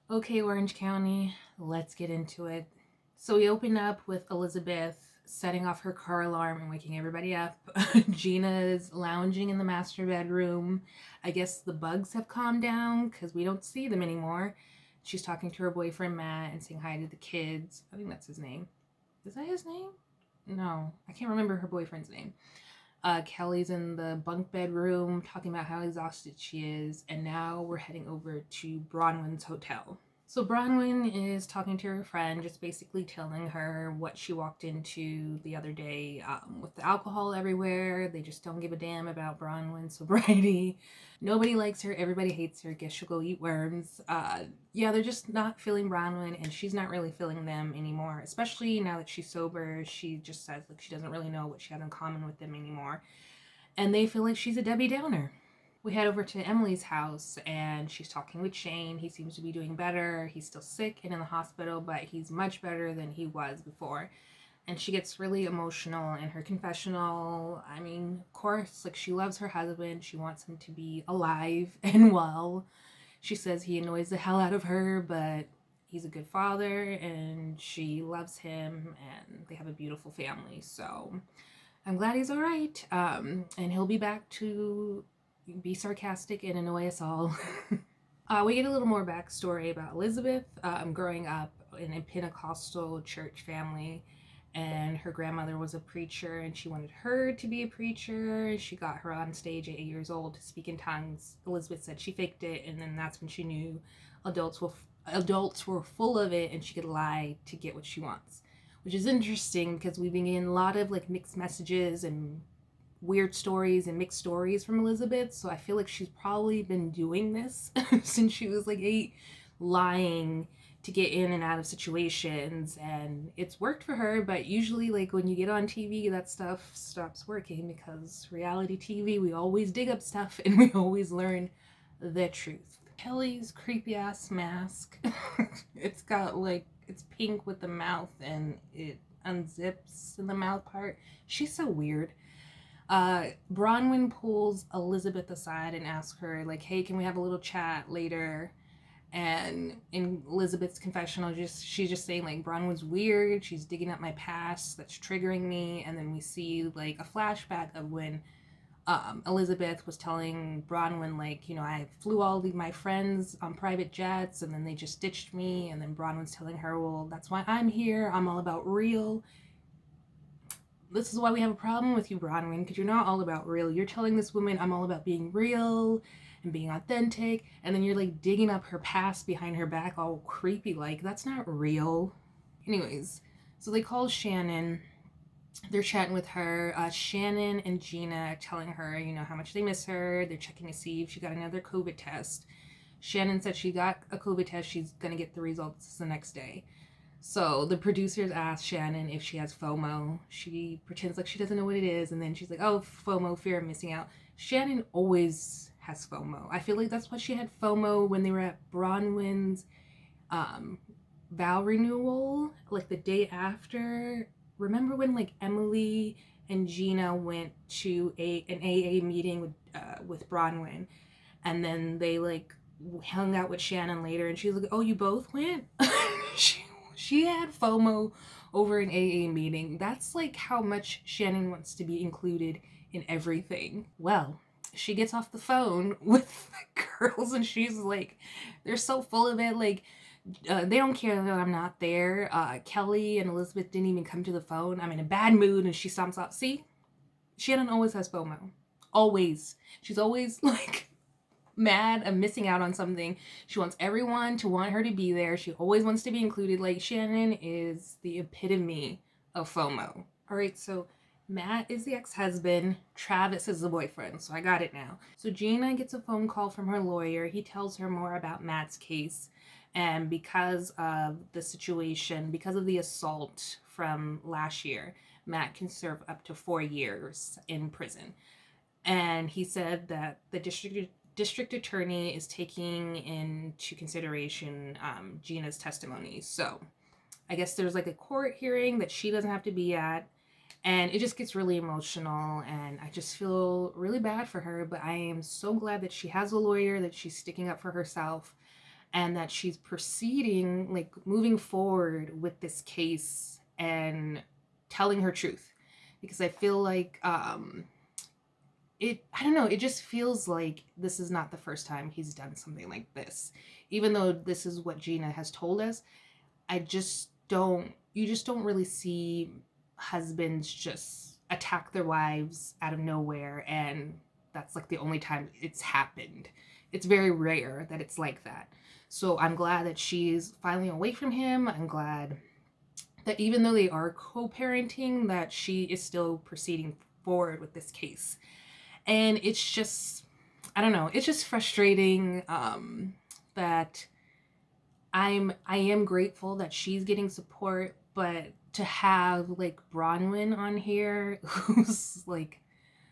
Okay, Orange County, let's get into it. So we open up with Elizabeth setting off her car alarm and waking everybody up. Gina's lounging in the master bedroom. I guess the bugs have calmed down because we don't see them anymore. She's talking to her boyfriend Matt and saying hi to the kids. I think that's his name. Is that his name? No, I can't remember her boyfriend's name. Kelly's in the bunk bedroom talking about how exhausted she is, and now we're heading over to Bronwyn's hotel. So Bronwyn is talking to her friend, just basically telling her what she walked into the other day with the alcohol everywhere. They just don't give a damn about Bronwyn's sobriety. Nobody likes her. Everybody hates her. Guess she'll go eat worms. Yeah, they're just not feeling Bronwyn, and she's not really feeling them anymore. Especially now that she's sober, she just says like she doesn't really know what she has in common with them anymore, and they feel like she's a Debbie Downer. We head over to Emily's house and she's talking with Shane. He seems to be doing better. He's still sick and in the hospital, but he's much better than he was before. And she gets really emotional in her confessional. I mean, of course, like she loves her husband. She wants him to be alive and well. She says he annoys the hell out of her, but he's a good father and she loves him and they have a beautiful family. So I'm glad he's all right. And he'll be back to be sarcastic and annoy us all. We get a little more backstory about Elizabeth growing up in a Pentecostal church family, and her grandmother was a preacher, and she wanted her to be a preacher. She got her on stage at 8 years old to speak in tongues. Elizabeth said she faked it, and then that's when she knew adults were full of it, and she could lie to get what she wants, which is interesting because we've been getting a lot of like mixed messages and weird stories and mixed stories from Elizabeth. So I feel like she's probably been doing this since she was like 8, lying to get in and out of situations, and it's worked for her. But usually like when you get on TV, that stuff stops working because reality TV, we always dig up stuff and we always learn the truth. Kelly's creepy ass mask. It's got like, it's pink with the mouth and it unzips in the mouth part. She's so weird. Bronwyn pulls Elizabeth aside and asks her, like, hey, can we have a little chat later? And in Elizabeth's confessional, she's just saying, like, Bronwyn's weird. She's digging up my past. That's triggering me. And then we see, like, a flashback of when Elizabeth was telling Bronwyn, like, you know, I flew all of my friends on private jets and then they just ditched me. And then Bronwyn's telling her, well, that's why I'm here. I'm all about real. This is why we have a problem with you, Bronwyn, because you're not all about real. You're telling this woman I'm all about being real and being authentic, and then you're like digging up her past behind her back all creepy like. That's not real. Anyways, so they call Shannon. They're chatting with her. Shannon and Gina are telling her, you know, how much they miss her. They're checking to see if she got another COVID test. Shannon said she got a COVID test. She's going to get the results the next day. So the producers ask Shannon if she has FOMO. She pretends like she doesn't know what it is, and then she's like, oh, FOMO, fear of missing out. Shannon always has FOMO. I feel like that's why she had FOMO when they were at Bronwyn's vow renewal, like the day after. Remember when like Emily and Gina went to an AA meeting with Bronwyn, and then they like hung out with Shannon later, and she was like, oh, you both went? She had FOMO over an AA meeting. That's like how much Shannon wants to be included in everything. Well, she gets off the phone with the girls and she's like, they're so full of it. Like, they don't care that I'm not there. Kelly and Elizabeth didn't even come to the phone. I'm in a bad mood and she stomps out. See? Shannon always has FOMO. Always. She's always like mad of missing out on something. She wants everyone to want her to be there. She always wants to be included. Like, Shannon is the epitome of FOMO. All right, so Matt is the ex-husband. Travis is the boyfriend. So I got it now. So Gina gets a phone call from her lawyer. He tells her more about Matt's case. And because of the situation, because of the assault from last year, Matt can serve up to 4 years in prison. And he said that the district attorney is taking into consideration Gina's testimony. So I guess there's like a court hearing that she doesn't have to be at, and it just gets really emotional, and I just feel really bad for her, but I am so glad that she has a lawyer, that she's sticking up for herself, and that she's proceeding, like moving forward with this case and telling her truth. Because I feel like I don't know, it just feels like this is not the first time he's done something like this. Even though this is what Gina has told us, you just don't really see husbands just attack their wives out of nowhere, and that's like the only time it's happened. It's very rare that it's like that. So I'm glad that she's finally away from him. I'm glad that even though they are co-parenting, that she is still proceeding forward with this case. And it's just, I don't know, it's just frustrating that I am grateful that she's getting support, but to have like Bronwyn on here who's like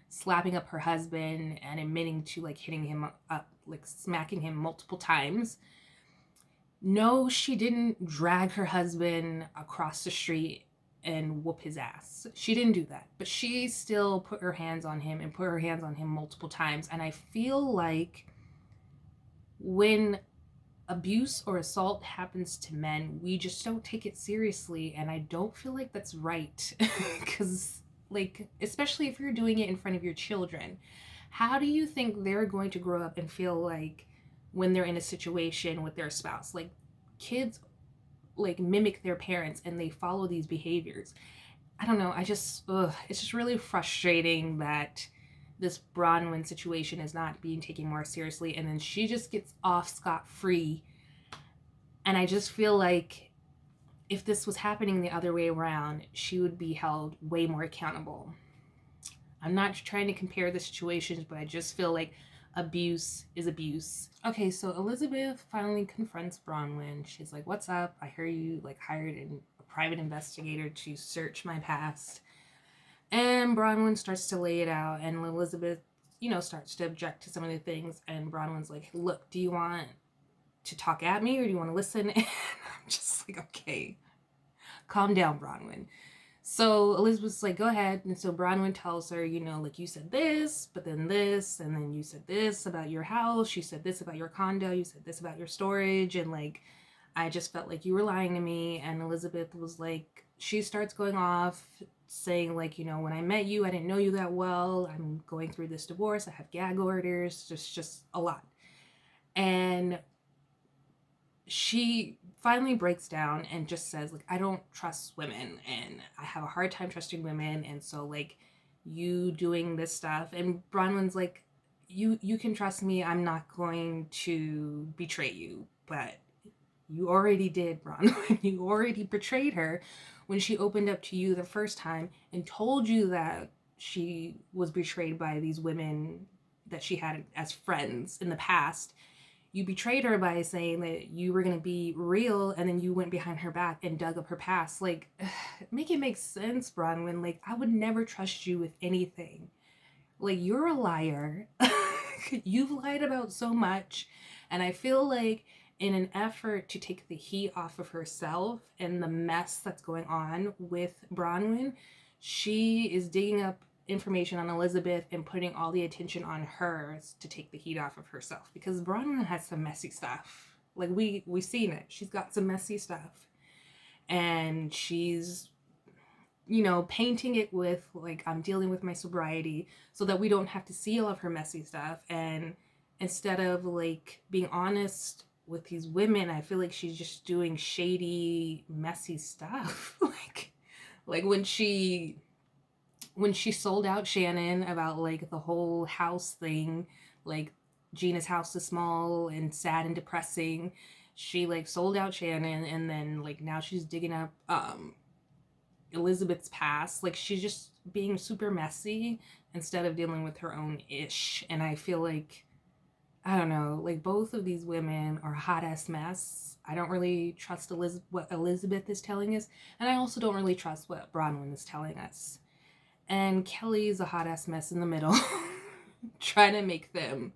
slapping up her husband and admitting to like hitting him up, like smacking him multiple times. No, she didn't drag her husband across the street and whoop his ass. She didn't do that, but she still put her hands on him and put her hands on him multiple times. And I feel like when abuse or assault happens to men, we just don't take it seriously, and I don't feel like that's right. Because like, especially if you're doing it in front of your children, how do you think they're going to grow up and feel like when they're in a situation with their spouse? Like, kids like mimic their parents and they follow these behaviors. I don't know, it's just really frustrating that this Bronwyn situation is not being taken more seriously, and then she just gets off scot-free. And I just feel like if this was happening the other way around, she would be held way more accountable. I'm not trying to compare the situations, but I just feel like abuse is abuse. Okay, so Elizabeth finally confronts Bronwyn. She's like, what's up? I heard you like hired a private investigator to search my past. And Bronwyn starts to lay it out, and Elizabeth, starts to object to some of the things. And Bronwyn's like, look, do you want to talk at me or do you want to listen? And I'm just like, okay, calm down, Bronwyn. So Elizabeth's like, go ahead. And so Bronwyn tells her, like, you said this, but then this, and then you said this about your house. You said this about your condo. You said this about your storage. And like, I just felt like you were lying to me. And Elizabeth was like, she starts going off saying like, when I met you, I didn't know you that well. I'm going through this divorce. I have gag orders. Just a lot. And she finally breaks down and just says like, I don't trust women and I have a hard time trusting women. And so like, you doing this stuff. And Bronwyn's like, you can trust me. I'm not going to betray you. But you already did, Bronwyn. You already betrayed her when she opened up to you the first time and told you that she was betrayed by these women that she had as friends in the past. You betrayed her by saying that you were going to be real, and then you went behind her back and dug up her past. Like, make it make sense, Bronwyn. Like, I would never trust you with anything. Like, you're a liar. You've lied about so much. And I feel like in an effort to take the heat off of herself and the mess that's going on with Bronwyn, she is digging up information on Elizabeth and putting all the attention on her to take the heat off of herself, because Bronwyn has some messy stuff. Like, we've seen it. She's got some messy stuff, and she's painting it with like, I'm dealing with my sobriety, so that we don't have to see all of her messy stuff. And instead of like being honest with these women, I feel like she's just doing shady, messy stuff. like when she sold out Shannon about like the whole house thing, like Gina's house is small and sad and depressing. She like sold out Shannon, and then like now she's digging up Elizabeth's past. Like, she's just being super messy instead of dealing with her own ish. And I feel like, I don't know, like both of these women are a hot ass mess. I don't really trust what Elizabeth is telling us, and I also don't really trust what Bronwyn is telling us. And Kelly's a hot ass mess in the middle, trying to make them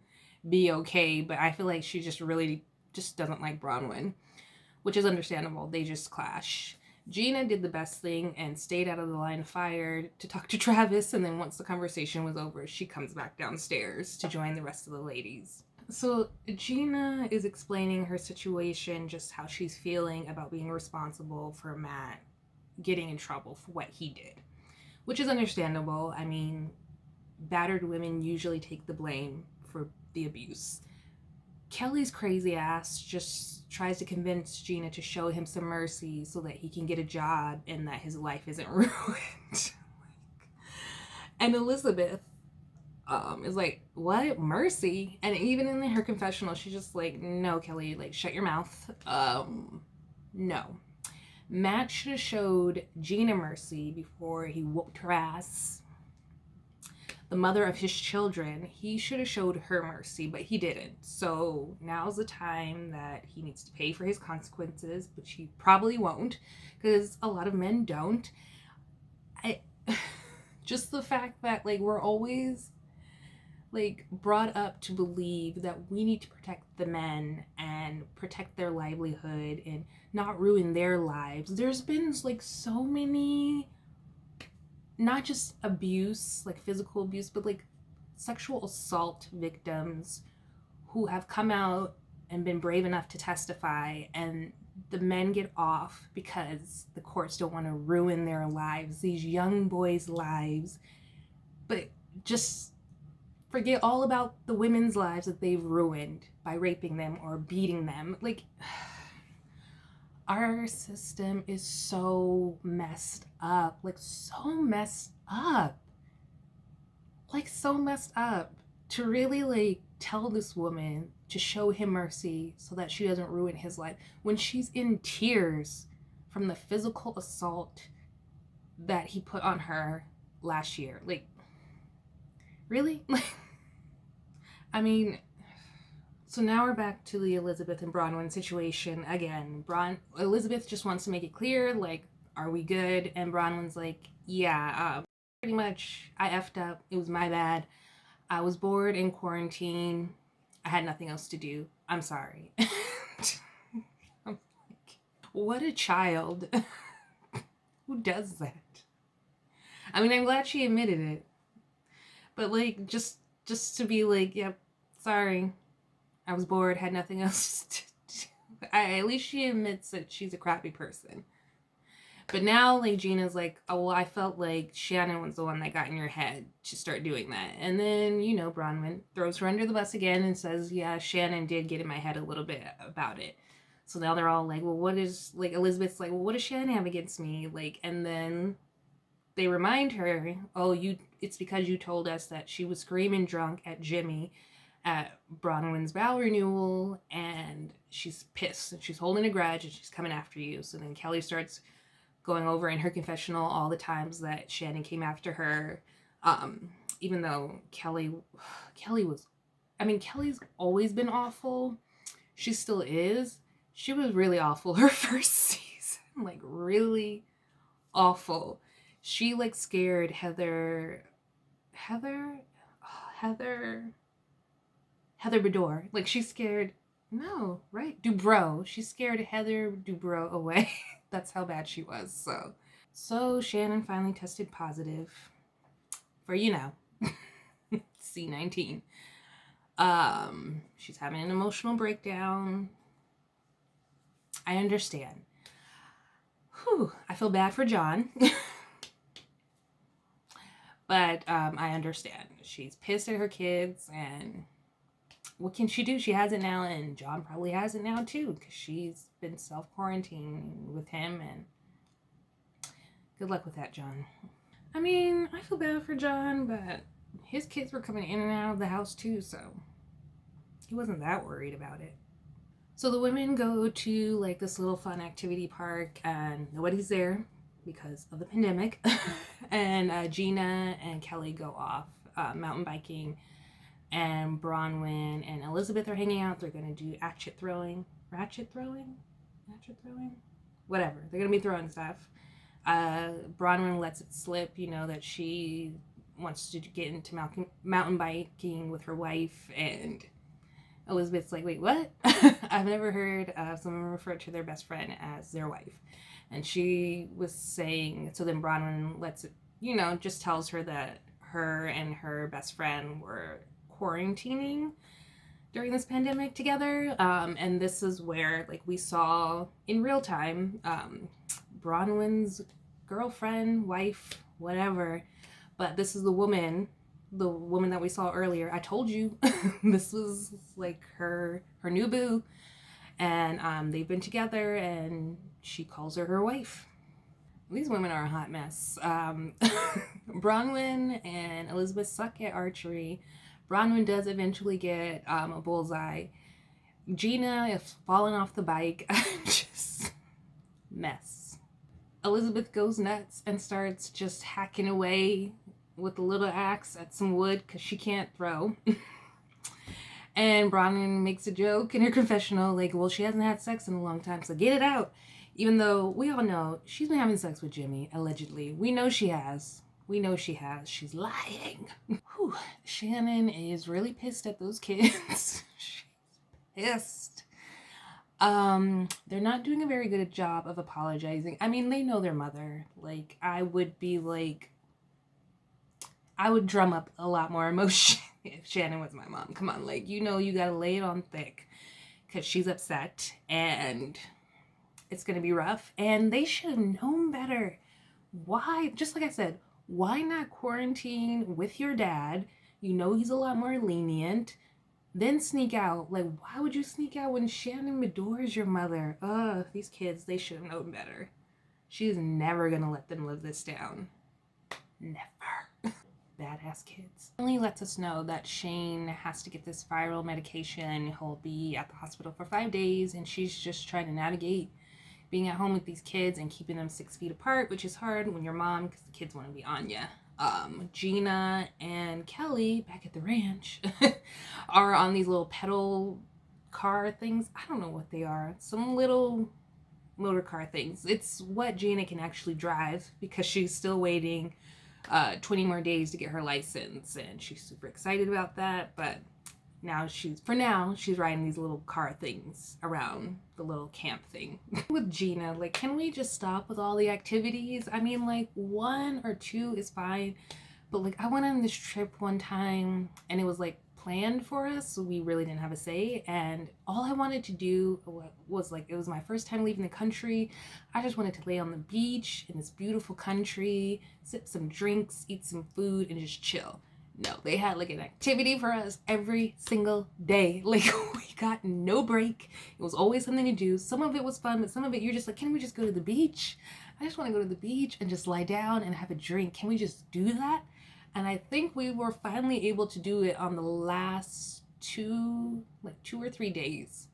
be okay. But I feel like she just really just doesn't like Bronwyn, which is understandable. They just clash. Gina did the best thing and stayed out of the line of fire to talk to Travis, and then once the conversation was over, she comes back downstairs to join the rest of the ladies. So Gina is explaining her situation, just how she's feeling about being responsible for Matt getting in trouble for what he did, which is understandable. I mean, battered women usually take the blame for the abuse. Kelly's crazy ass just tries to convince Gina to show him some mercy so that he can get a job and that his life isn't ruined. And Elizabeth is like, what? Mercy? And even in her confessional, she's just like, no, Kelly, like, shut your mouth. No. Matt should have showed Gina mercy before he whooped her ass. The mother of his children, he should have showed her mercy, but he didn't. So now's the time that he needs to pay for his consequences, which he probably won't, because a lot of men don't. Just the fact that, like, we're always, like, brought up to believe that we need to protect the men and protect their livelihood and not ruin their lives. There's been, like, so many, not just abuse, like physical abuse, but like sexual assault victims who have come out and been brave enough to testify, and the men get off because the courts don't want to ruin their lives, these young boys' lives, but just forget all about the women's lives that they've ruined by raping them or beating them. Like, our system is so messed up. Like, so messed up. Like, so messed up. To really, like, tell this woman to show him mercy so that she doesn't ruin his life when she's in tears from the physical assault that he put on her last year. Like, really? Like, I mean, so now we're back to the Elizabeth and Bronwyn situation again. Elizabeth just wants to make it clear, like, are we good? And Bronwyn's like, yeah, pretty much I effed up. It was my bad. I was bored in quarantine. I had nothing else to do. I'm sorry. I'm like, what a child. Who does that? I mean, I'm glad she admitted it. But, like, just to be like, yep, sorry. I was bored, had nothing else to do. At least she admits that she's a crappy person. But now, like, Gina's like, oh, well, I felt like Shannon was the one that got in your head to start doing that. And then, you know, Bronwyn throws her under the bus again and says, yeah, Shannon did get in my head a little bit about it. So now they're all like, well, what is, like, Elizabeth's like, well, what does Shannon have against me? Like, and then they remind her, oh, it's because you told us that she was screaming drunk at Jimmy at Bronwyn's vow renewal, and she's pissed and she's holding a grudge and she's coming after you. So then Kelly starts going over in her confessional all the times that Shannon came after her, even though Kelly was, I mean, Kelly's always been awful. She still is. She was really awful her first season, like, really awful. She, like, scared Heather Bedore. Like, she scared, no, right? Dubrow. She scared Heather Dubrow away. That's how bad she was. So Shannon finally tested positive for, you know, C19. She's having an emotional breakdown. I understand. Whew, I feel bad for John. But I understand. She's pissed at her kids, and what can she do? She has it now, and John probably has it now too, because she's been self-quarantining with him, and good luck with that, John. I mean, I feel bad for John, but his kids were coming in and out of the house too, so he wasn't that worried about it. So the women go to, like, this little fun activity park, and nobody's there because of the pandemic. And Gina and Kelly go off mountain biking, and Bronwyn and Elizabeth are hanging out. They're going to do ratchet throwing, whatever. They're going to be throwing stuff. Bronwyn lets it slip, you know, that she wants to get into mountain biking with her wife, and Elizabeth's like, wait, what? I've never heard someone refer to their best friend as their wife. And she was saying, so then Bronwyn lets it, you know, just tells her that her and her best friend were quarantining. during this pandemic together. And this is where, like, we saw in real time Bronwyn's girlfriend, wife, whatever. But this is the woman that we saw earlier. I told you this was like her new boo, and they've been together, and she calls her wife. These women are a hot mess. Bronwyn and Elizabeth suck at archery. Bronwyn does eventually get a bullseye. Gina is falling off the bike. Just mess. Elizabeth goes nuts and starts just hacking away with a little axe at some wood because she can't throw. And Bronwyn makes a joke in her confessional, like, well, she hasn't had sex in a long time, so get it out. Even though we all know she's been having sex with Jimmy, allegedly. We know she has. We know she has. She's lying. Whew. Shannon is really pissed at those kids. She's pissed. They're not doing a very good job of apologizing. I mean, they know their mother. Like, I would drum up a lot more emotion if Shannon was my mom. Come on, like, you know, you gotta lay it on thick because she's upset and it's gonna be rough. And they should have known better. Why, just like I said, why not quarantine with your dad? You know he's a lot more lenient. Then sneak out. Like, why would you sneak out when Shannon adores your mother? Ugh, these kids, they should have known better. She's never gonna let them live this down. Never. Badass kids. Only lets us know that Shane has to get this viral medication. He'll be at the hospital for 5 days, and she's just trying to navigate being at home with these kids and keeping them 6 feet apart, which is hard when you're mom because the kids want to be on you. Gina and Kelly back at the ranch are on these little pedal car things. I don't know what they are. Some little motor car things. It's what Gina can actually drive because she's still waiting 20 more days to get her license, and she's super excited about that. But now she's riding these little car things around the little camp thing. With Gina, like, can we just stop with all the activities? I mean, like, 1 or 2 is fine, but like, I went on this trip one time and it was like planned for us, so we really didn't have a say, and all I wanted to do was, like, it was my first time leaving the country. I just wanted to lay on the beach in this beautiful country, sip some drinks, eat some food, and just chill. No, they had like an activity for us every single day. Like, we got no break. It was always something to do. Some of it was fun, but some of it you're just like, can we just go to the beach? I just want to go to the beach and just lie down and have a drink. Can we just do that? And I think we were finally able to do it on the last 2 or 3 days.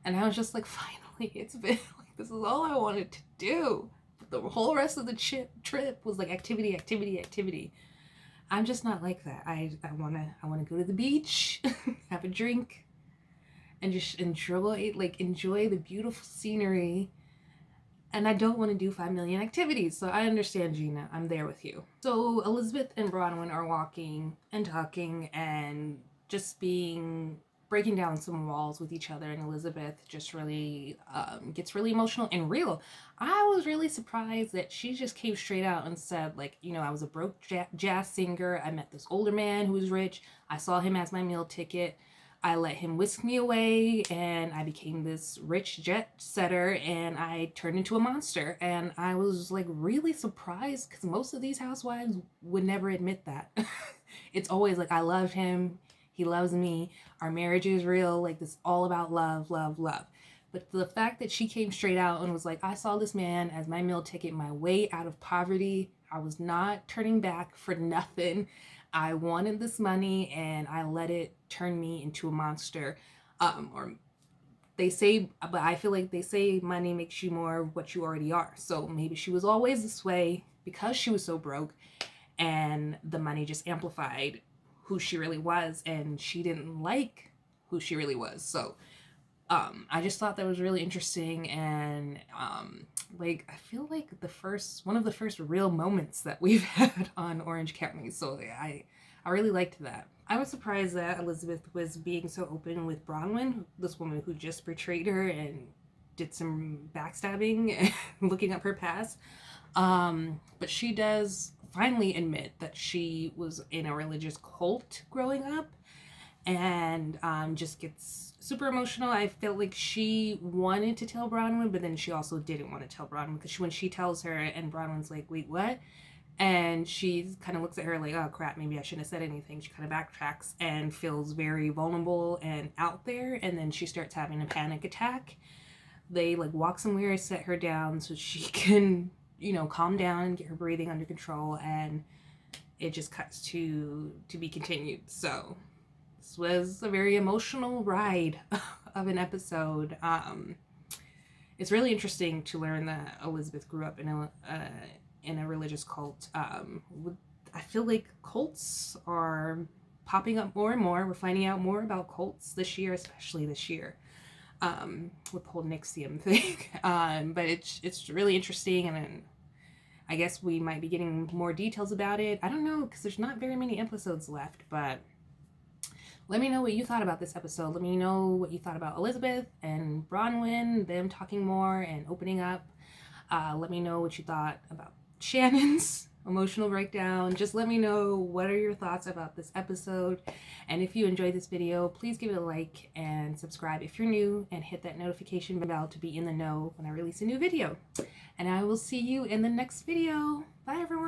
And I was just like, finally, it's been like, this is all I wanted to do. But the whole rest of the trip was like activity, activity, activity. I'm just not like that. I wanna go to the beach, have a drink, and just enjoy the beautiful scenery. And I don't want to do 5 million activities. So I understand, Gina. I'm there with you. So Elizabeth and Bronwyn are walking and talking and just breaking down some walls with each other, and Elizabeth just really gets really emotional and real. I was really surprised that she just came straight out and said, like, you know, I was a broke jazz singer. I met this older man who was rich. I saw him as my meal ticket. I let him whisk me away, and I became this rich jet setter, and I turned into a monster. And I was like really surprised because most of these housewives would never admit that. It's always like, I loved him, he loves me, our marriage is real, like, this all about love, love, love. But the fact that she came straight out and was like, I saw this man as my meal ticket, my way out of poverty. I was not turning back for nothing. I wanted this money and I let it turn me into a monster. Or they say, but I feel like they say money makes you more of what you already are. So maybe she was always this way because she was so broke, and the money just amplified who she really was, and she didn't like who she really was. So I just thought that was really interesting, and like, I feel like one of the first real moments that we've had on Orange County. So I really liked that. I was surprised that Elizabeth was being so open with Bronwyn, this woman who just betrayed her and did some backstabbing and looking up her past. But she does finally admit that she was in a religious cult growing up, and just gets super emotional. I felt like she wanted to tell Bronwyn, but then she also didn't want to tell Bronwyn, because when she tells her and Bronwyn's like, wait, what? And she kind of looks at her like, oh crap, maybe I shouldn't have said anything. She kind of backtracks and feels very vulnerable and out there, and then she starts having a panic attack. They like walk somewhere, set her down so she can, you know, calm down and get her breathing under control, and it just cuts to be continued. So this was a very emotional ride of an episode. It's really interesting to learn that Elizabeth grew up in a religious cult. I feel like cults are popping up more and more. We're finding out more about cults this year, especially this year, with the whole NXIVM thing. But it's really interesting, and I guess we might be getting more details about it. I don't know, because there's not very many episodes left, but let me know what you thought about this episode. Let me know what you thought about Elizabeth and Bronwyn, them talking more and opening up. Let me know what you thought about Shannon's emotional breakdown. Just let me know what are your thoughts about this episode. And if you enjoyed this video, please give it a like and subscribe if you're new, and hit that notification bell to be in the know when I release a new video. And I will see you in the next video. Bye, everyone.